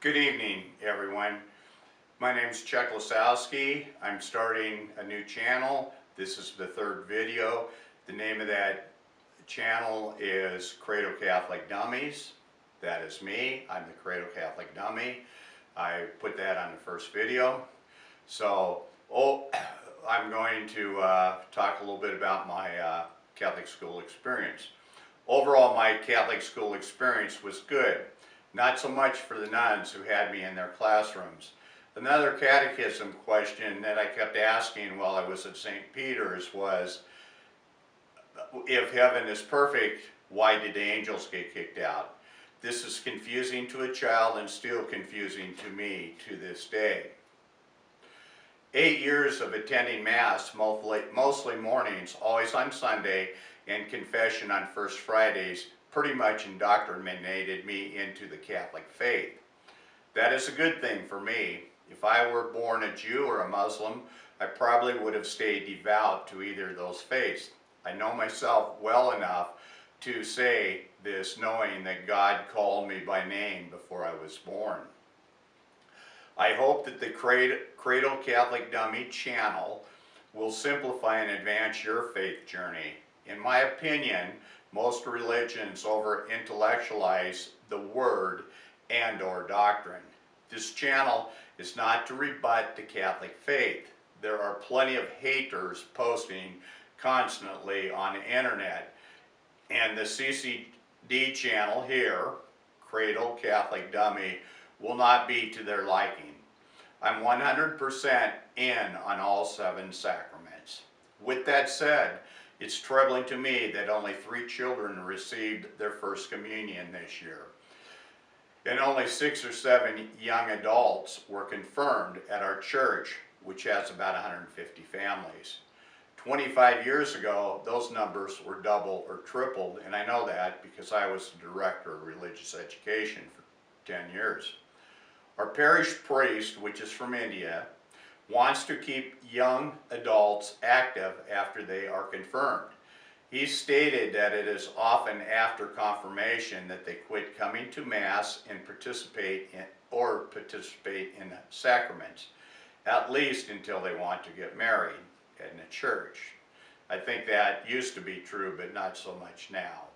Good evening, everyone. My name is Charles Lesowske. I'm starting a new channel. This is the third video. The name of that channel is Cradle Catholic Dummies. That is me. I'm the Cradle Catholic Dummy. I put that on the first video. So, I'm going to talk a little bit about my Catholic school experience. Overall, my Catholic school experience was good. Not so much for the nuns who had me in their classrooms. Another catechism question that I kept asking while I was at St. Peter's was, if heaven is perfect, why did the angels get kicked out? This is confusing to a child and still confusing to me to this day. 8 years of attending Mass, mostly mornings, always on Sunday, and confession on First Fridays, pretty much indoctrinated me into the Catholic faith. That is a good thing for me. If I were born a Jew or a Muslim, I probably would have stayed devout to either of those faiths. I know myself well enough to say this, knowing that God called me by name before I was born. I hope that the Cradle Catholic Dummy channel will simplify and advance your faith journey. In my opinion, most religions over-intellectualize the word and/or doctrine. This channel is not to rebut the Catholic faith. There are plenty of haters posting constantly on the internet, and the CCD channel here, Cradle Catholic Dummy, will not be to their liking. I'm 100% in on all 7 sacraments. With that said, it's troubling to me that only 3 children received their first communion this year, and only 6 or 7 young adults were confirmed at our church, which has about 150 families. 25 years ago, those numbers were double or tripled, and I know that because I was the director of religious education for 10 years. Our parish priest, which is from India, wants to keep young adults active after they are confirmed. He stated that it is often after confirmation that they quit coming to Mass and participate in sacraments, at least until they want to get married in the church. I think that used to be true, but not so much now.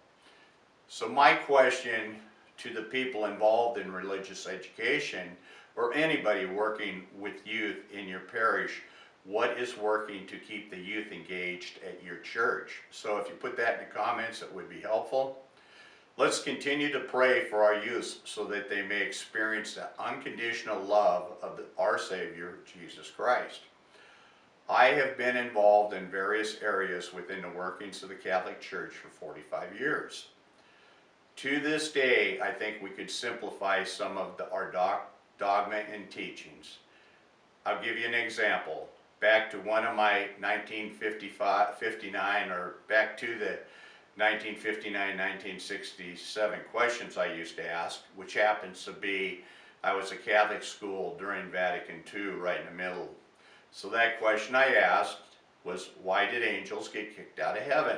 So my question to the people involved in religious education, or anybody working with youth in your parish, what is working to keep the youth engaged at your church? So if you put that in the comments, it would be helpful. Let's continue to pray for our youth so that they may experience the unconditional love of our Savior, Jesus Christ. I have been involved in various areas within the workings of the Catholic Church for 45 years. To this day, I think we could simplify some of our dogma and teachings. I'll give you an example. Back to one of my 1959, or back to the 1959-1967 questions I used to ask, which happens to be, I was a Catholic school during Vatican II, right in the middle. So that question I asked was, why did angels get kicked out of heaven?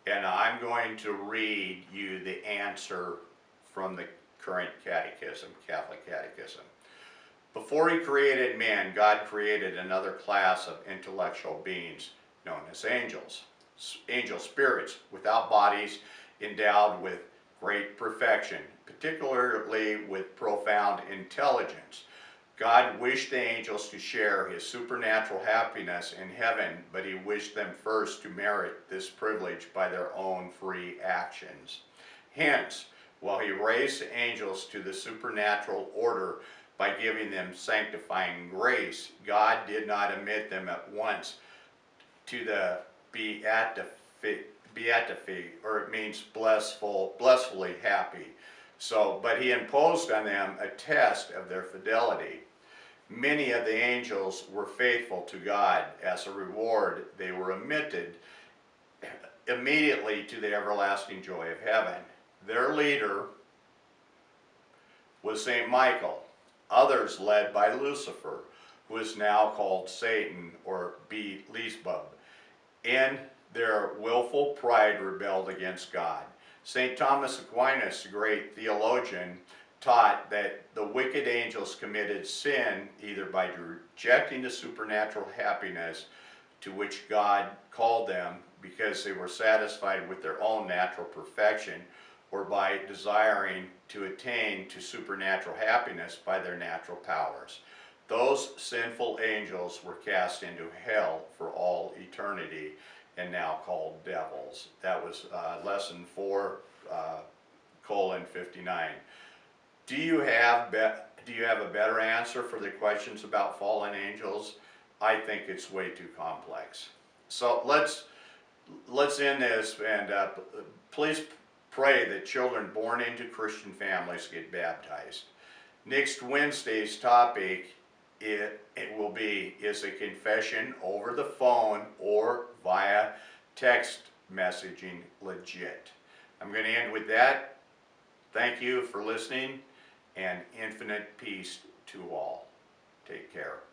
And I'm going to read you the answer from the current catechism, Catholic Catechism. Before he created man, God created another class of intellectual beings known as angels. Angel spirits without bodies, endowed with great perfection, particularly with profound intelligence. God wished the angels to share his supernatural happiness in heaven, but he wished them first to merit this privilege by their own free actions. Hence, while he raised the angels to the supernatural order by giving them sanctifying grace, God did not admit them at once to the beatific, or it means blissfully happy. But he imposed on them a test of their fidelity. Many of the angels were faithful to God. As a reward, they were admitted immediately to the everlasting joy of heaven. Their leader was St. Michael, others led by Lucifer, who is now called Satan, or Beelzebub. In their willful pride rebelled against God. St. Thomas Aquinas, the great theologian, taught that the wicked angels committed sin either by rejecting the supernatural happiness to which God called them because they were satisfied with their own natural perfection, or by desiring to attain to supernatural happiness by their natural powers. Those sinful angels were cast into hell for all eternity and now called devils. That was lesson 4:59. Do you have a better answer for the questions about fallen angels? I think it's way too complex. So let's end this, and please pray that children born into Christian families get baptized. Next Wednesday's topic will be, is a confession over the phone or via text messaging legit? I'm going to end with that. Thank you for listening, and infinite peace to all. Take care.